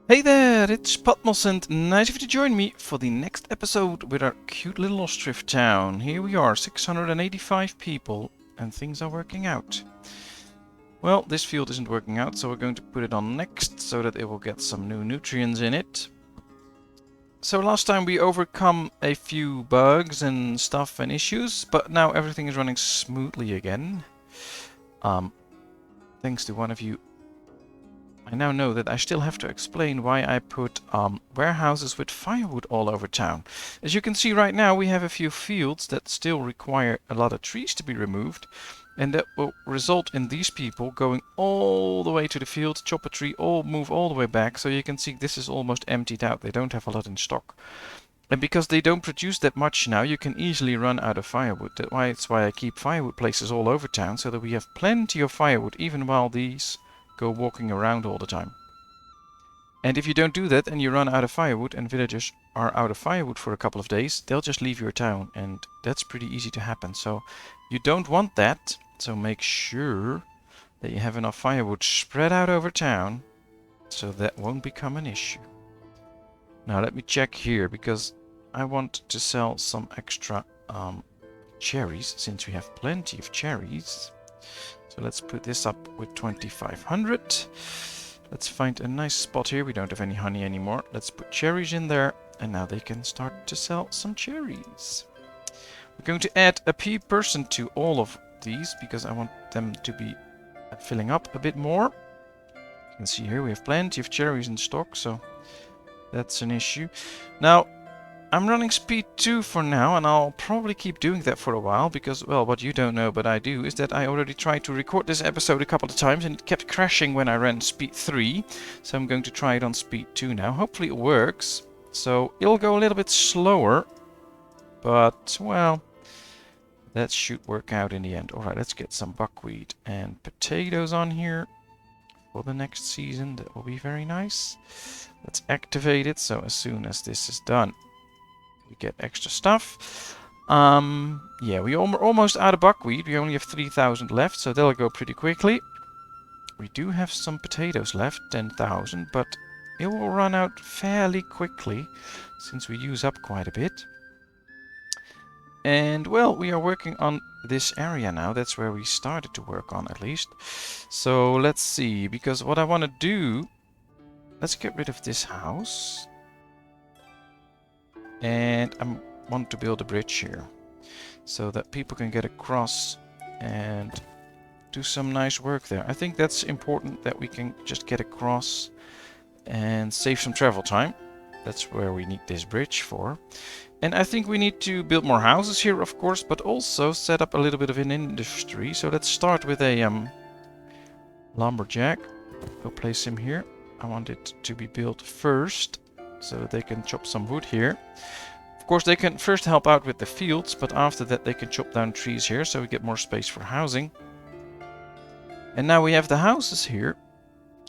Hey there, it's Patmos and nice of you to join me for the next episode with our cute little Ostriv town. Here we are, 685 people, and things are working out. Well, this field isn't working out, so we're going to put it on next so that it will get some new nutrients in it. So last time we overcome a few bugs and stuff and issues, but now everything is running smoothly again. Thanks to one of you, I now know that I still have to explain why I put warehouses with firewood all over town. As you can see right now, we have a few fields that still require a lot of trees to be removed, and that will result in these people going all the way to the field, chop a tree, move all the way back. So you can see this is almost emptied out. They don't have a lot in stock. And because they don't produce that much now, you can easily run out of firewood. That's why I keep firewood places all over town, so that we have plenty of firewood, even while these go walking around all the time. And if you don't do that and you run out of firewood and villagers are out of firewood for a couple of days, they'll just leave your town, and that's pretty easy to happen. So you don't want that, so make sure that you have enough firewood spread out over town so that won't become an issue. Now let me check here, because I want to sell some extra cherries, since we have plenty of cherries. So let's put this up with 2500. Let's find a nice spot here. We don't have any honey anymore. Let's put cherries in there, and now they can start to sell some cherries. We're going to add a person to all of these, because I want them to be filling up a bit more. You can see here we have plenty of cherries in stock, so that's an issue. Now, I'm running speed 2 for now, and I'll probably keep doing that for a while, because, well, what you don't know but I do is that I already tried to record this episode a couple of times and it kept crashing when I ran speed 3. So I'm going to try it on speed 2 now. Hopefully it works. So it'll go a little bit slower, but, well, that should work out in the end. Alright, let's get some buckwheat and potatoes on here for the next season. That will be very nice. Let's activate it, so as soon as this is done, we get extra stuff. Yeah, we're almost out of buckwheat. We only have 3,000 left, so that'll go pretty quickly. We do have some potatoes left, 10,000, but it will run out fairly quickly, since we use up quite a bit. And, well, we are working on this area now. That's where we started to work on, at least. So, let's see, because what I want to do... Let's get rid of this house. And I want to build a bridge here, so that people can get across and do some nice work there. I think that's important, that we can just get across and save some travel time. That's where we need this bridge for. And I think we need to build more houses here, of course, but also set up a little bit of an industry. So let's start with a lumberjack. We'll place him here. I want it to be built first, so that they can chop some wood here. Of course, they can first help out with the fields, but after that they can chop down trees here, so we get more space for housing. And now we have the houses here.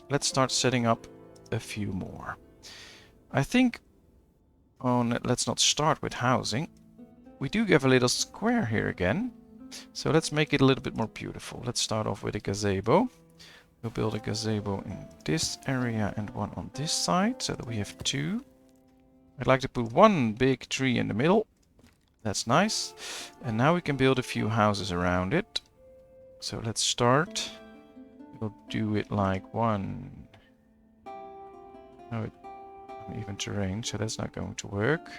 Let's start setting up a few more. I think... Oh, let's not start with housing. We do have a little square here again, so let's make it a little bit more beautiful. Let's start off with a gazebo. We'll build a gazebo in this area and one on this side, so that we have 2. I'd like to put one big tree in the middle. That's nice. And now we can build a few houses around it. So let's start. We'll do it like 1... No, uneven terrain, so that's not going to work.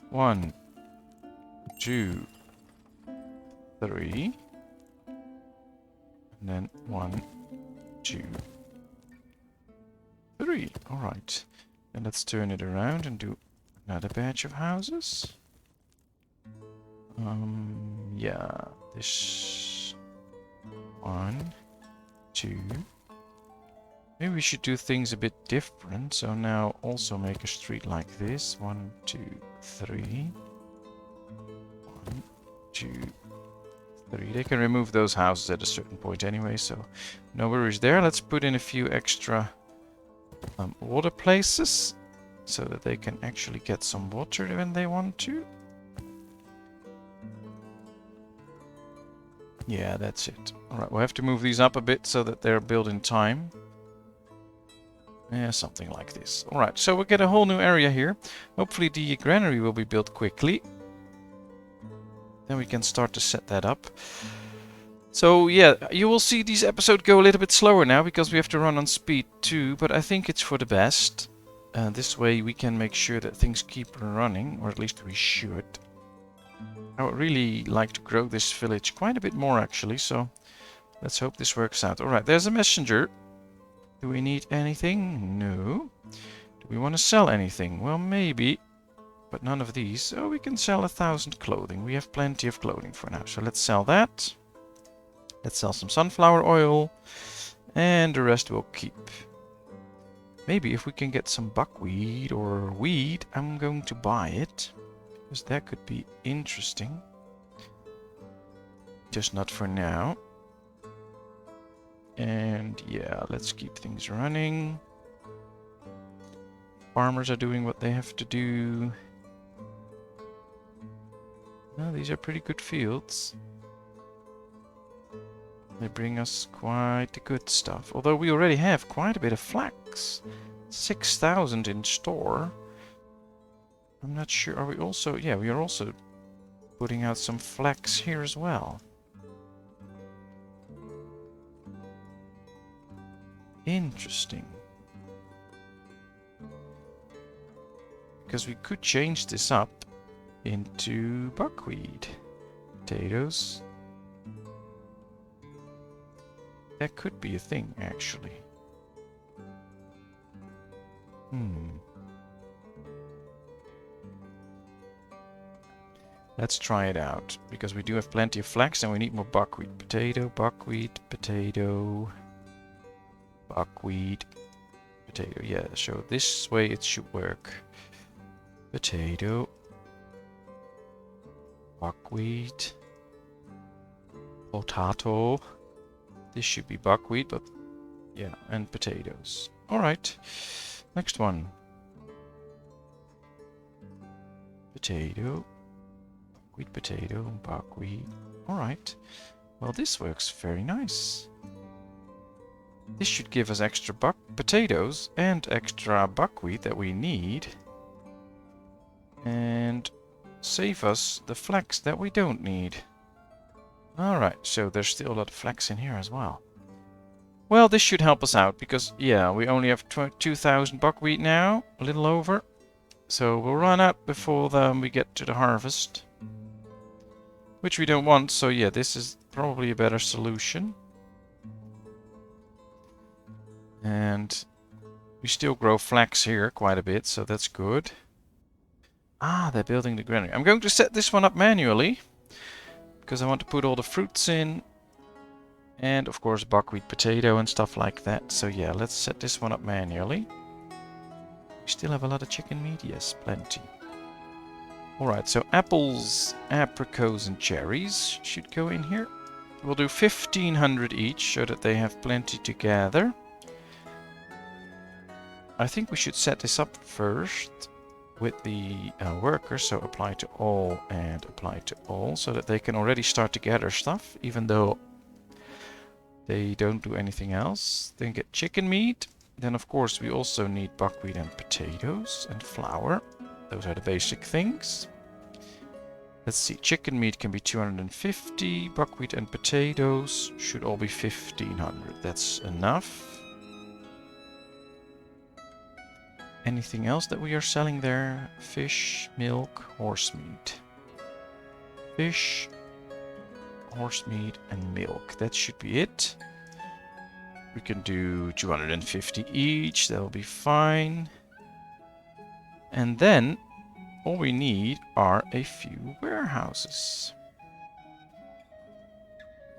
1, 2, 3. And then 1, 2, 3. Alright. And let's turn it around and do another batch of houses. Yeah, this 1, 2. Maybe we should do things a bit different. So now also make a street like this. 1, 2, 3. 1, 2, 3. They can remove those houses at a certain point anyway, so no worries there. Let's put in a few extra water places, so that they can actually get some water when they want to. Yeah, that's it. Alright, we'll have to move these up a bit so that they're built in time. Yeah, something like this. Alright, so we'll get a whole new area here. Hopefully the granary will be built quickly. Then we can start to set that up. So yeah, you will see these episodes go a little bit slower now because we have to run on speed 2, but I think it's for the best. This way we can make sure that things keep running, or at least we should. I would really like to grow this village quite a bit more actually, so let's hope this works out. Alright, there's a messenger. Do we need anything? No. Do we want to sell anything? Well, maybe, but none of these. Oh, we can sell 1,000 clothing. We have plenty of clothing for now, so let's sell that. Let's sell some sunflower oil, and the rest we'll keep. Maybe if we can get some buckwheat or weed, I'm going to buy it, because that could be interesting. Just not for now. And yeah, let's keep things running. Farmers are doing what they have to do. Well, these are pretty good fields. They bring us quite the good stuff. Although we already have quite a bit of flax. 6,000 in store. I'm not sure. Are we also... Yeah, we are also putting out some flax here as well. Interesting. Because we could change this up into buckwheat. Potatoes. That could be a thing, actually. Let's try it out, because we do have plenty of flax and we need more buckwheat. Potato, buckwheat, potato, buckwheat, potato. Yeah, so this way it should work. Potato, buckwheat, potato. This should be buckwheat, but yeah, and potatoes. Alright, next one. Potato, buckwheat, potato, buckwheat. Alright, well this works very nice. This should give us extra potatoes and extra buckwheat that we need. And save us the flax that we don't need. Alright, so there's still a lot of flax in here as well. Well, this should help us out, because, yeah, we only have 2,000 buckwheat now, a little over. So we'll run out before we get to the harvest. Which we don't want, so yeah, this is probably a better solution. And we still grow flax here quite a bit, so that's good. Ah, they're building the granary. I'm going to set this one up manually, because I want to put all the fruits in. And of course buckwheat, potato and stuff like that. So yeah, let's set this one up manually. We still have a lot of chicken meat. Yes, plenty. Alright, so apples, apricots and cherries should go in here. We'll do 1,500 each so that they have plenty to gather. I think we should set this up first with the workers, so apply to all and apply to all, so that they can already start to gather stuff, even though they don't do anything else. Then get chicken meat. Then of course we also need buckwheat and potatoes and flour. Those are the basic things. Let's see, chicken meat can be 250, buckwheat and potatoes should all be 1,500. That's enough. Anything else that we are selling there? Fish, milk, horse meat. Fish, horse meat and milk. That should be it. We can do 250 each. That'll be fine. And then all we need are a few warehouses.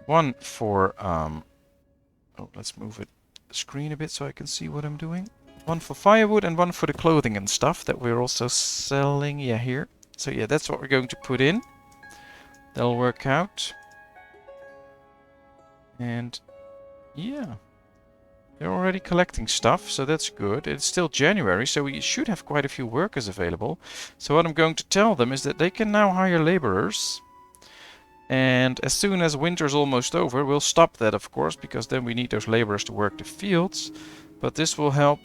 One for oh, let's move the screen a bit so I can see what I'm doing. One for firewood and one for the clothing and stuff that we're also selling. Yeah, here. So yeah, that's what we're going to put in. That'll work out. And yeah, they're already collecting stuff, so that's good. It's still January, so we should have quite a few workers available. So what I'm going to tell them is that they can now hire laborers. And as soon as winter's almost over, we'll stop that, of course, because then we need those laborers to work the fields. But this will help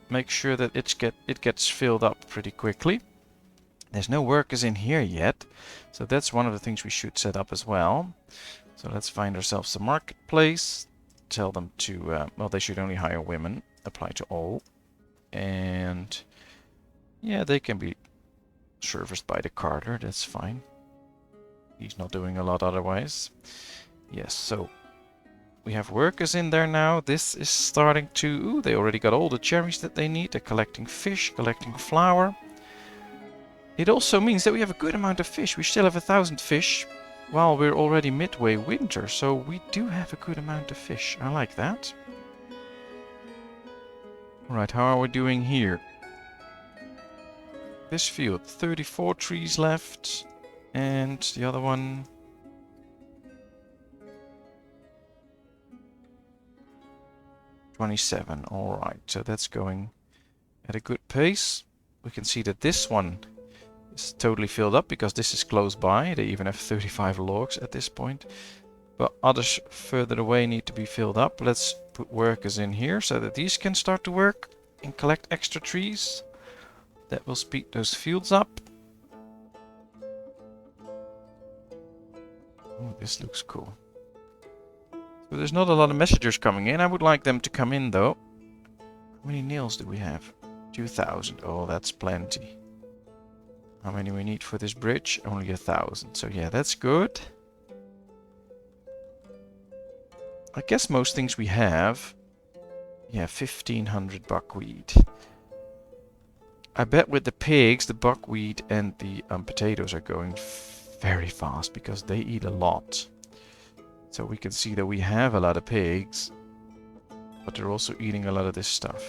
make sure that it gets filled up pretty quickly. There's no workers in here yet, so that's one of the things we should set up as well. So let's find ourselves a marketplace. Tell them to, well, they should only hire women. Apply to all. And yeah, they can be serviced by the carter. That's fine. He's not doing a lot otherwise. Yes, so we have workers in there now. This is starting to... Ooh, they already got all the cherries that they need. They're collecting fish, collecting flour. It also means that we have a good amount of fish. We still have 1,000 fish while we're already midway winter. So we do have a good amount of fish. I like that. Alright, how are we doing here? This field, 34 trees left. And the other one... 27. Alright, so that's going at a good pace. We can see that this one is totally filled up because this is close by. They even have 35 logs at this point. But others further away need to be filled up. Let's put workers in here so that these can start to work and collect extra trees. That will speed those fields up. Oh, this looks cool. So there's not a lot of messengers coming in. I would like them to come in though. How many nails do we have? 2,000. Oh, that's plenty. How many we need for this bridge? Only 1,000. So yeah, that's good. I guess most things we have. Yeah, 1,500 buckwheat. I bet with the pigs, the buckwheat and the potatoes are going very fast because they eat a lot. So we can see that we have a lot of pigs, but they're also eating a lot of this stuff.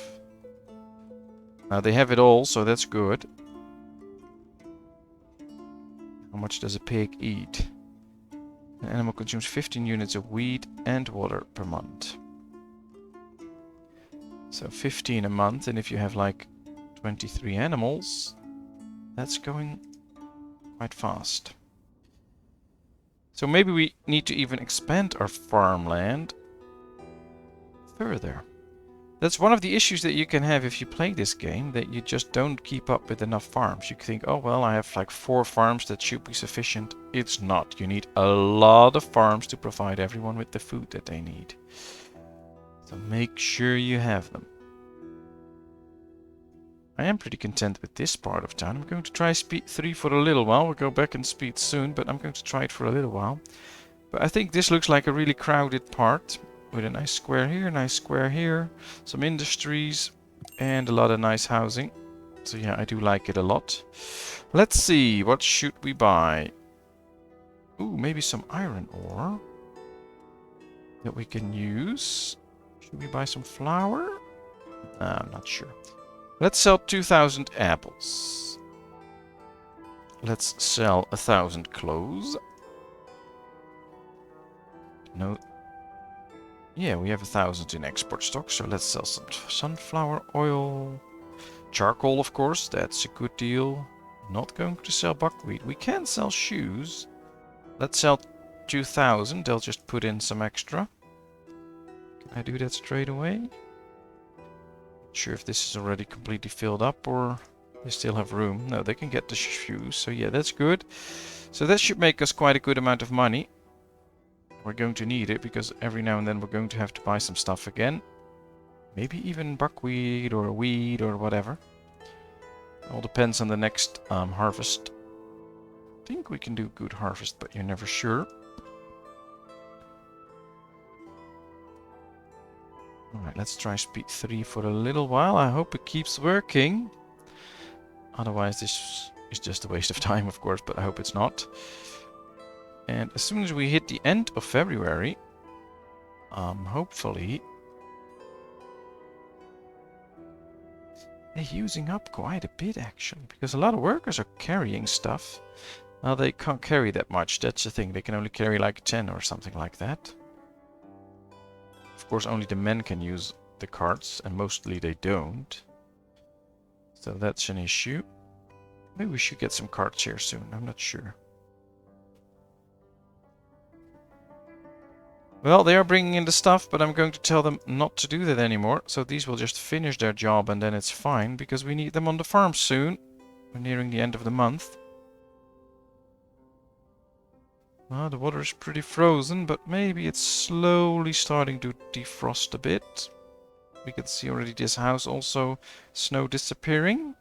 Now they have it all, so that's good. How much does a pig eat? An animal consumes 15 units of wheat and water per month. So 15 a month, and if you have like 23 animals, that's going quite fast. So maybe we need to even expand our farmland further. That's one of the issues that you can have if you play this game, that you just don't keep up with enough farms. You think, oh well, I have like 4 farms, that should be sufficient. It's not. You need a lot of farms to provide everyone with the food that they need. So make sure you have them. I am pretty content with this part of town. I'm going to try speed 3 for a little while. We'll go back in speed soon, but I'm going to try it for a little while. But I think this looks like a really crowded part. With a nice square here, some industries, and a lot of nice housing. So yeah, I do like it a lot. Let's see, what should we buy? Ooh, maybe some iron ore that we can use. Should we buy some flour? I'm not sure. Let's sell 2,000 apples. Let's sell 1,000 clothes. No. Yeah, we have 1,000 in export stock, so let's sell some sunflower oil. Charcoal, of course, that's a good deal. Not going to sell buckwheat. We can sell shoes. Let's sell 2,000. They'll just put in some extra. Can I do that straight away? Not sure if this is already completely filled up or they still have room. No, they can get the shoes, so yeah, that's good. So that should make us quite a good amount of money. We're going to need it because every now and then we're going to have to buy some stuff again. Maybe even buckwheat or wheat or whatever. All depends on the next harvest. I think we can do good harvest, but you're never sure. Alright, let's try speed 3 for a little while. I hope it keeps working. Otherwise this is just a waste of time, of course, but I hope it's not. And as soon as we hit the end of February, hopefully... They're using up quite a bit, actually, because a lot of workers are carrying stuff. Well, they can't carry that much, that's the thing. They can only carry like 10 or something like that. Of course, only the men can use the carts, and mostly they don't. So that's an issue. Maybe we should get some carts here soon, I'm not sure. Well, they are bringing in the stuff, but I'm going to tell them not to do that anymore. So these will just finish their job and then it's fine, because we need them on the farm soon. We're nearing the end of the month. Well, the water is pretty frozen, but maybe it's slowly starting to defrost a bit. We can see already this house also, snow disappearing.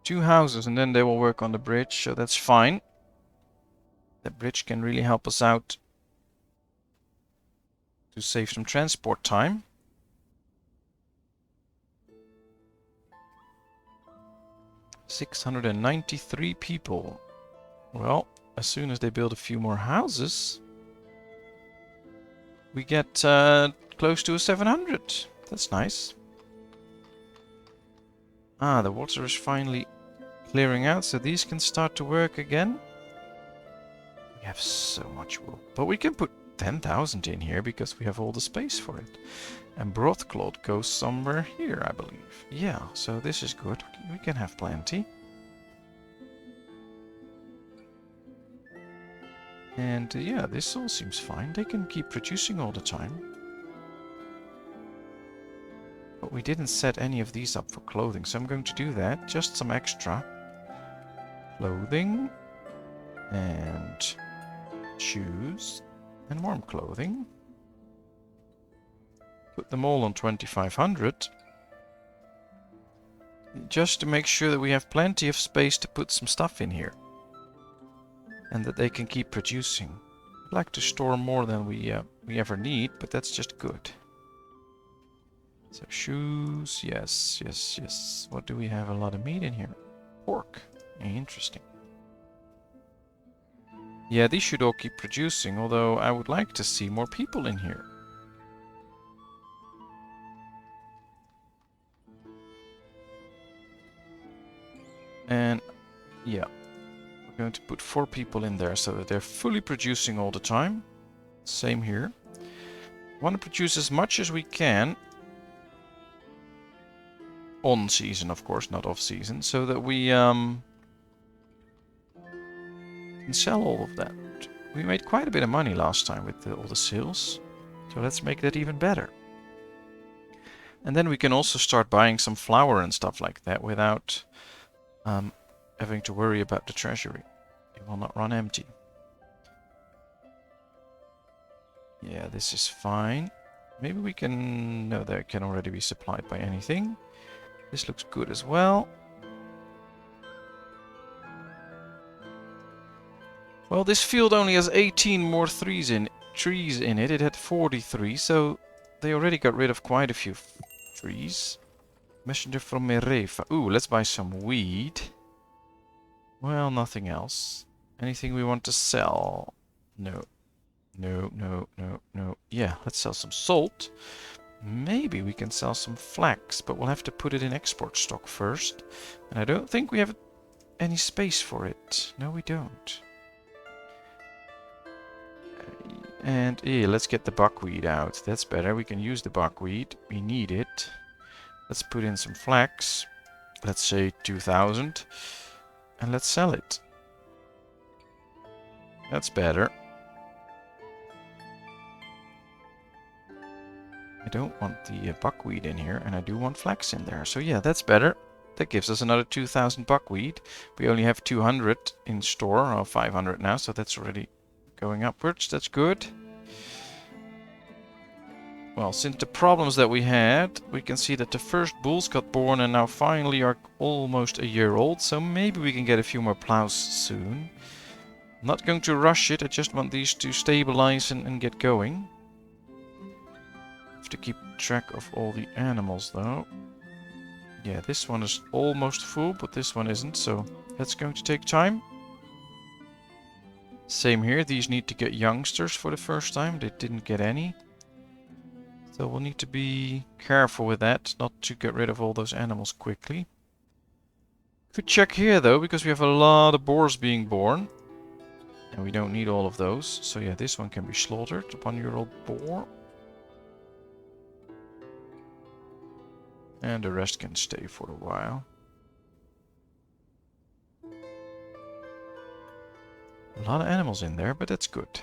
2 houses and then they will work on the bridge, so that's fine. The bridge can really help us out to save some transport time. $693 people. Well, as soon as they build a few more houses, we get close to a 700. That's nice. Ah, the water is finally clearing out, so these can start to work again. We have so much wool. But we can put 10,000 in here because we have all the space for it. And brothcloth goes somewhere here, I believe. Yeah, so this is good. We can have plenty. And yeah, this all seems fine. They can keep producing all the time. But we didn't set any of these up for clothing, so I'm going to do that. Just some extra clothing and shoes and warm clothing. Put them all on 2500. Just to make sure that we have plenty of space to put some stuff in here. And that they can keep producing. I'd like to store more than we ever need, but that's just good. So shoes, yes, yes, yes. What do we have? A lot of meat in here. Pork. Interesting. Yeah, these should all keep producing, although I would like to see more people in here. And yeah, we're going to put 4 people in there so that they're fully producing all the time. Same here. Want to produce as much as we can. On season, of course, not off season, so that we can sell all of that. We made quite a bit of money last time with all the sales, so let's make that even better. And then we can also start buying some flour and stuff like that without having to worry about the treasury. It will not run empty. Yeah, this is fine. Maybe we can... No, that can already be supplied by anything. This looks good as well. Well, this field only has 18 more trees in it. It had 43, so they already got rid of quite a few trees. Messenger from Merefa. Ooh, let's buy some weed. Well, nothing else. Anything we want to sell? No. No, no, no, no. Yeah, let's sell some salt. Maybe we can sell some flax, but we'll have to put it in export stock first. And I don't think we have any space for it. No, we don't. And yeah, let's get the buckwheat out. That's better. We can use the buckwheat. We need it. Let's put in some flax. Let's say 2,000. And let's sell it. That's better. I don't want the buckwheat in here, and I do want flax in there. So yeah, that's better. That gives us another 2,000 buckwheat. We only have 200 in store, or 500 now, so that's already going upwards. That's good. Well, since the problems that we had, we can see that the first bulls got born and now finally are almost a year old. So maybe we can get a few more plows soon. I'm not going to rush it. I just want these to stabilize and get going. Have to keep track of all the animals though. Yeah, this one is almost full, but this one isn't, so that's going to take time. Same here, these need to get youngsters for the first time. They didn't get any. So we'll need to be careful with that, not to get rid of all those animals quickly. Could check here though, because we have a lot of boars being born. And we don't need all of those. So yeah, this one can be slaughtered, a 1-year-old boar. And the rest can stay for a while. A lot of animals in there, but that's good.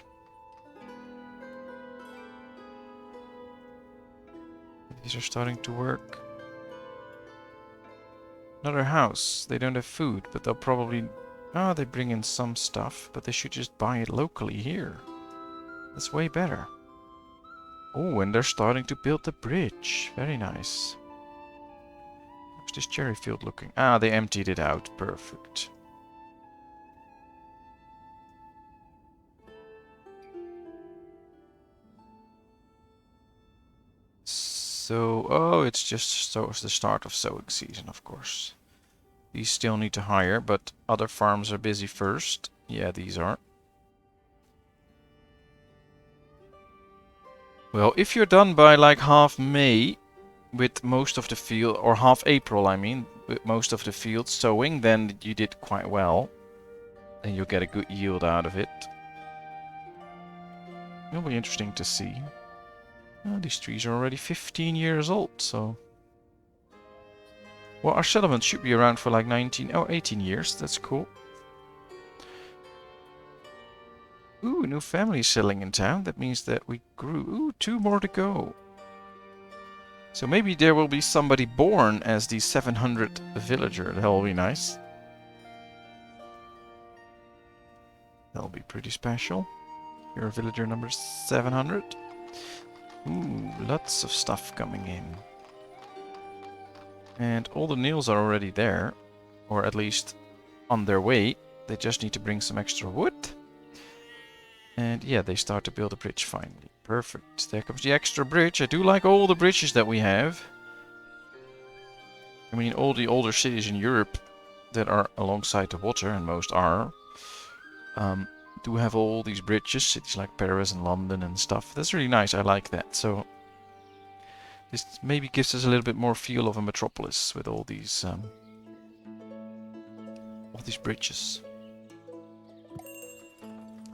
These are starting to work. Another house. They don't have food, but they'll probably... Oh, they bring in some stuff, but they should just buy it locally here. That's way better. Oh, and they're starting to build the bridge. Very nice. How's this cherry field looking? Ah, they emptied it out. Perfect. So, oh, it's just the start of sowing season, of course. These still need to hire, but other farms are busy first. Yeah, these are. Well, if you're done by like half May with most of the field, or half April, I mean, with most of the field sowing, then you did quite well. And you'll get a good yield out of it. It'll be interesting to see. Oh, these trees are already 15 years old, so... Well, our settlement should be around for like 18 years. That's cool. Ooh, a new family settling in town. That means that we grew. Ooh, 2 more to go. So maybe there will be somebody born as the 700th villager. That'll be nice. That'll be pretty special. You're a villager number 700. Ooh, lots of stuff coming in. And all the nails are already there. Or at least on their way. They just need to bring some extra wood. And yeah, they start to build a bridge finally. Perfect. There comes the extra bridge. I do like all the bridges that we have. I mean, all the older cities in Europe that are alongside the water, and most are, do have all these bridges. Cities like Paris and London and stuff. That's really nice. I like that. So this maybe gives us a little bit more feel of a metropolis with all these bridges.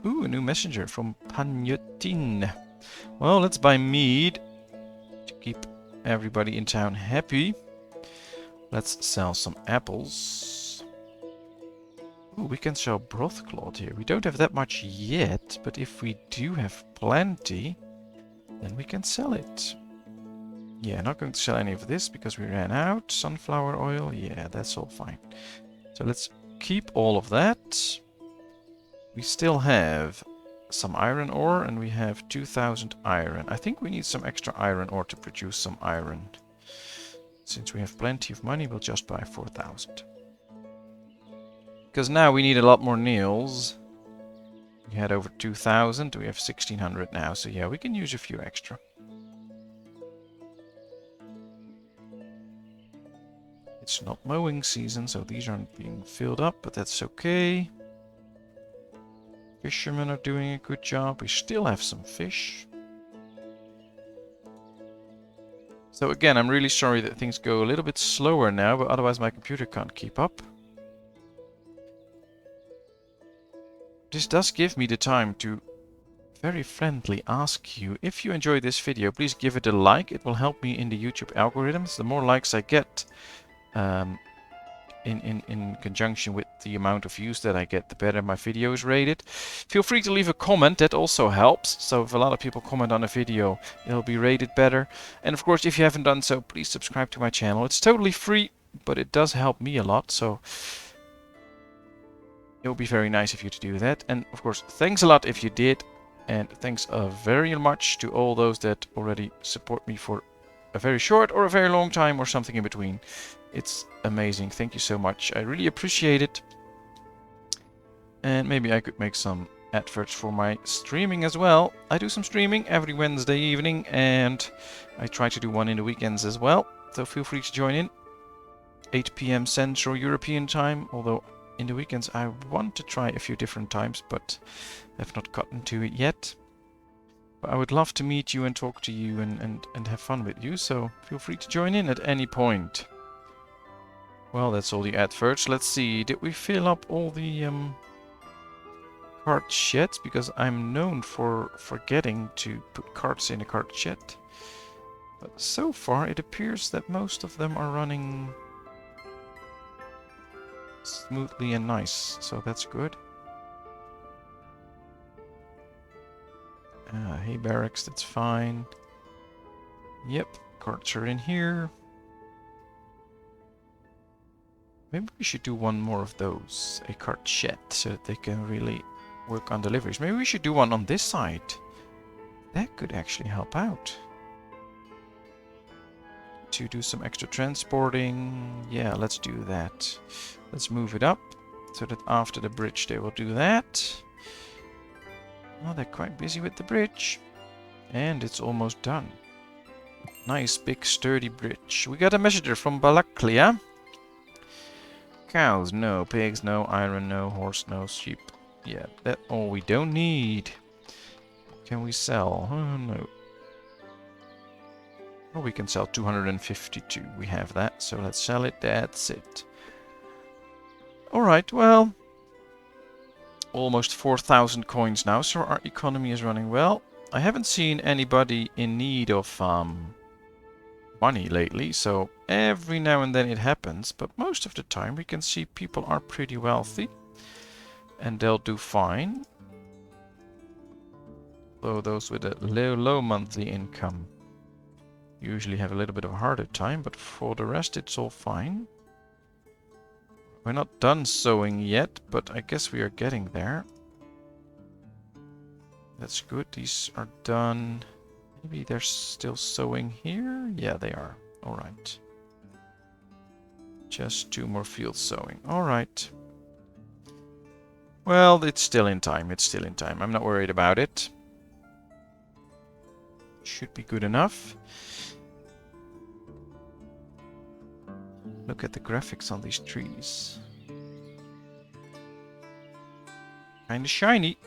Ooh, a new messenger from Panyotin. Well, let's buy mead to keep everybody in town happy. Let's sell some apples. Ooh, we can sell brothcloth here. We don't have that much yet, but if we do have plenty, then we can sell it. Yeah, not going to sell any of this because we ran out. Sunflower oil, yeah, that's all fine. So let's keep all of that. We still have some iron ore and we have 2000 iron. I think we need some extra iron ore to produce some iron. Since we have plenty of money, we'll just buy 4000. Because now we need a lot more nails. We had over 2000, we have 1600 now, so yeah, we can use a few extra. It's not mowing season, so these aren't being filled up, but that's okay. Fishermen are doing a good job. We still have some fish. So again, I'm really sorry that things go a little bit slower now, but otherwise my computer can't keep up. This does give me the time to very friendly ask you, if you enjoyed this video, please give it a like. It will help me in the YouTube algorithms. The more likes I get, in conjunction with the amount of views that I get, the better my video is rated. Feel free to leave a comment, that also helps. So if a lot of people comment on a video, it'll be rated better. And of course, if you haven't done so, please subscribe to my channel. It's totally free, but it does help me a lot, so it would be very nice of you to do that. And of course, thanks a lot if you did, and thanks very much to all those that already support me for a very short or a very long time or something in between. It's amazing. Thank you so much. I really appreciate it. And maybe I could make some adverts for my streaming as well. I do some streaming every Wednesday evening, and I try to do one in the weekends as well. So feel free to join in. 8 PM Central European time, although in the weekends I want to try a few different times, but I've not gotten to it yet. But I would love to meet you and talk to you and have fun with you, so feel free to join in at any point. Well, that's all the adverts. Let's see, did we fill up all the cart sheds? Because I'm known for forgetting to put carts in a cart shed. But so far it appears that most of them are running smoothly and nice, so that's good. Hay barracks, that's fine. Yep, carts are in here. Maybe we should do one more of those. A cart shed, so that they can really work on deliveries. Maybe we should do one on this side. That could actually help out. To do some extra transporting. Yeah, let's do that. Let's move it up, so that after the bridge they will do that. Oh, they're quite busy with the bridge. And it's almost done. Nice, big, sturdy bridge. We got a messenger from Balaklia. Cows, no. Pigs, no. Iron, no. Horse, no. Sheep. Yeah, that's all we don't need. Can we sell? Oh, no. Well, we can sell 252. We have that, so let's sell it. That's it. Alright, well. Almost 4,000 coins now, so our economy is running well. I haven't seen anybody in need of money lately, so every now and then it happens, but most of the time we can see people are pretty wealthy and they'll do fine. Though those with a low monthly income usually have a little bit of a harder time, but for the rest it's all fine. We're not done sowing yet, but I guess we are getting there. That's good. These are done. Maybe they're still sowing here? Yeah, they are. Alright. Just 2 more fields sowing. Alright. Well, it's still in time. It's still in time. I'm not worried about it. Should be good enough. Look at the graphics on these trees. Kinda shiny.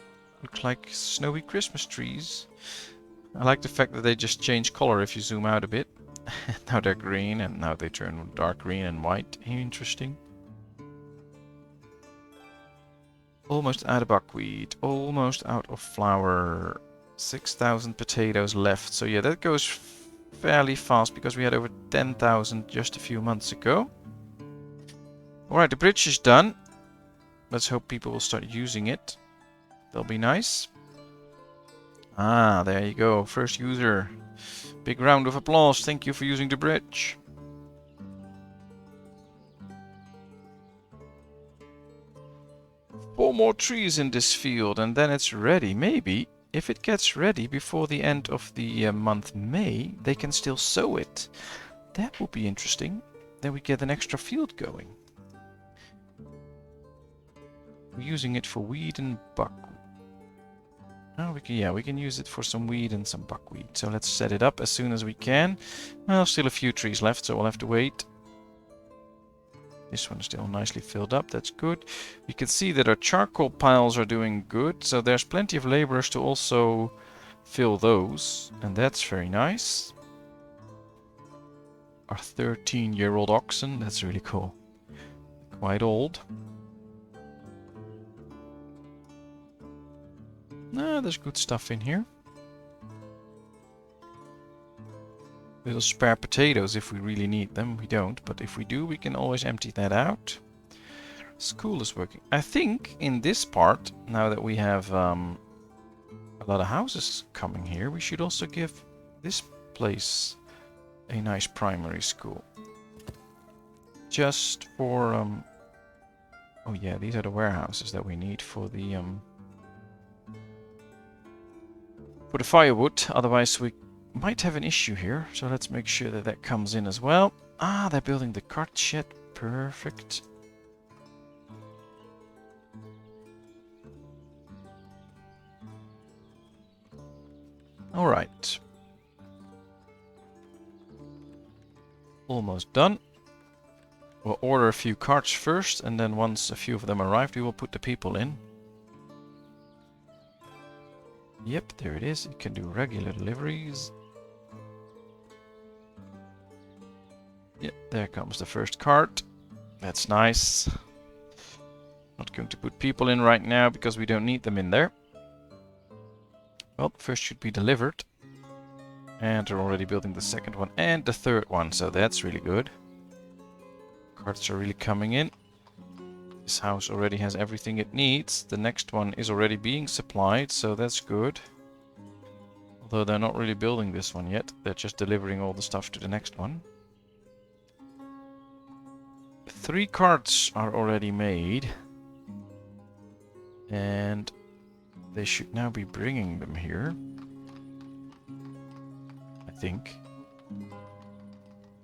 Looks like snowy Christmas trees. I like the fact that they just change color if you zoom out a bit. Now they're green and now they turn dark green and white. Interesting. Almost out of buckwheat. Almost out of flour. 6,000 potatoes left. So yeah, that goes fairly fast because we had over 10,000 just a few months ago. Alright, the bridge is done. Let's hope people will start using it. That'll be nice. Ah, there you go. First user. Big round of applause. Thank you for using the bridge. Four more trees in this field and then it's ready. Maybe, if it gets ready before the end of the month May, they can still sow it. That would be interesting. Then we get an extra field going. We're using it for wheat and buckwheat. Oh, we can use it for some wheat and some buckwheat. So let's set it up as soon as we can. Well, still a few trees left, so we'll have to wait. This one's still nicely filled up, that's good. We can see that our charcoal piles are doing good, so there's plenty of laborers to also fill those, and that's very nice. Our 13-year-old oxen, that's really cool. Quite old. No, there's good stuff in here. Little spare potatoes if we really need them. We don't, but if we do, we can always empty that out. School is working. I think in this part, now that we have a lot of houses coming here, we should also give this place a nice primary school. Just for... oh yeah, these are the warehouses that we need for the firewood. Otherwise we might have an issue here, so let's make sure that that comes in as well. Ah, they're building the cart shed. Perfect. Alright. Almost done. We'll order a few carts first, and then once a few of them arrive, we will put the people in. Yep, there it is. You can do regular deliveries. Yep, there comes the first cart. That's nice. Not going to put people in right now because we don't need them in there. Well, first should be delivered. And they're already building the second one and the third one, so that's really good. Carts are really coming in. This house already has everything it needs. The next one is already being supplied, so that's good. Although they're not really building this one yet. They're just delivering all the stuff to the next one. 3 carts are already made. And they should now be bringing them here. I think.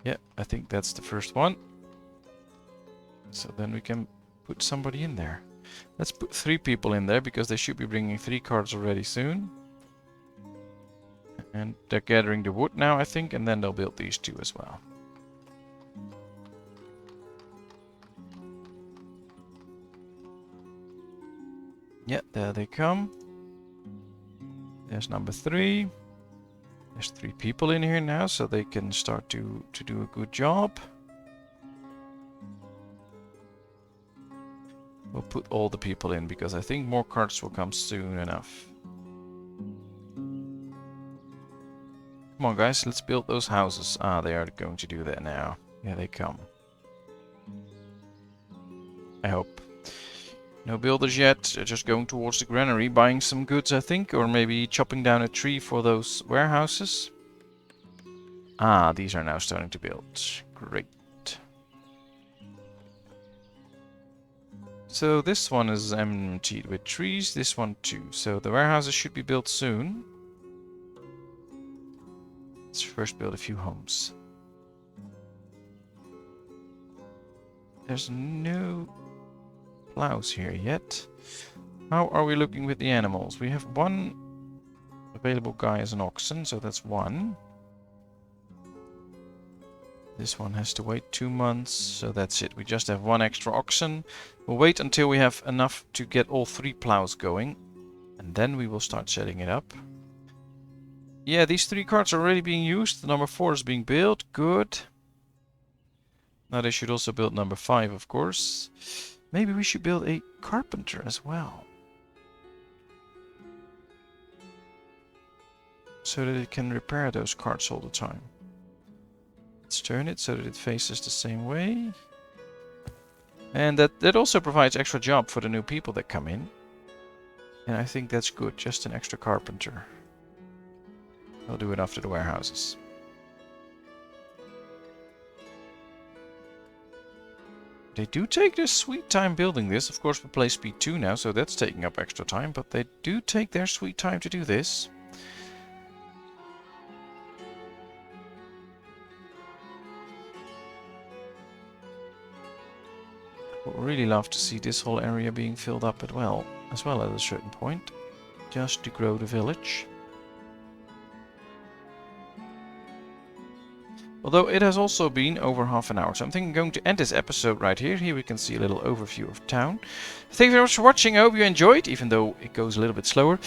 Yeah, I think that's the first one. So then we can put somebody in there. Let's put 3 people in there because they should be bringing 3 carts already soon. And they're gathering the wood now, I think, and then they'll build these 2 as well. Yeah, there they come. There's number 3. There's 3 people in here now, so they can start to do a good job. We'll put all the people in, because I think more carts will come soon enough. Come on, guys, let's build those houses. Ah, they are going to do that now. Yeah, they come. I hope. No builders yet. They're just going towards the granary, buying some goods, I think. Or maybe chopping down a tree for those warehouses. Ah, these are now starting to build. Great. So this one is emptied with trees. This one too. So the warehouses should be built soon. Let's first build a few homes. There's no plows here yet. How are we looking with the animals? We have 1 available guy as an oxen, so that's 1. This one has to wait 2 months, so that's it. We just have 1 extra oxen. We'll wait until we have enough to get all 3 plows going, and then we will start setting it up. Yeah, these 3 carts are already being used. The number 4 is being built. Good. Now they should also build number 5, of course. Maybe we should build a carpenter as well. So that it can repair those carts all the time. Let's turn it so that it faces the same way. And that also provides extra job for the new people that come in. And I think that's good. Just an extra carpenter. I'll do it after the warehouses. They do take their sweet time building this. Of course, we play speed 2 now, so that's taking up extra time. But they do take their sweet time to do this. I would really love to see this whole area being filled up as well at a certain point. Just to grow the village. Although it has also been over half an hour. So I'm thinking I'm going to end this episode right here. Here we can see a little overview of town. Thank you very much for watching. I hope you enjoyed, even though it goes a little bit slower.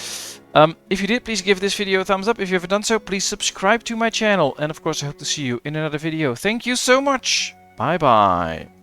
If you did, please give this video a thumbs up. If you haven't done so, please subscribe to my channel. And of course, I hope to see you in another video. Thank you so much. Bye bye.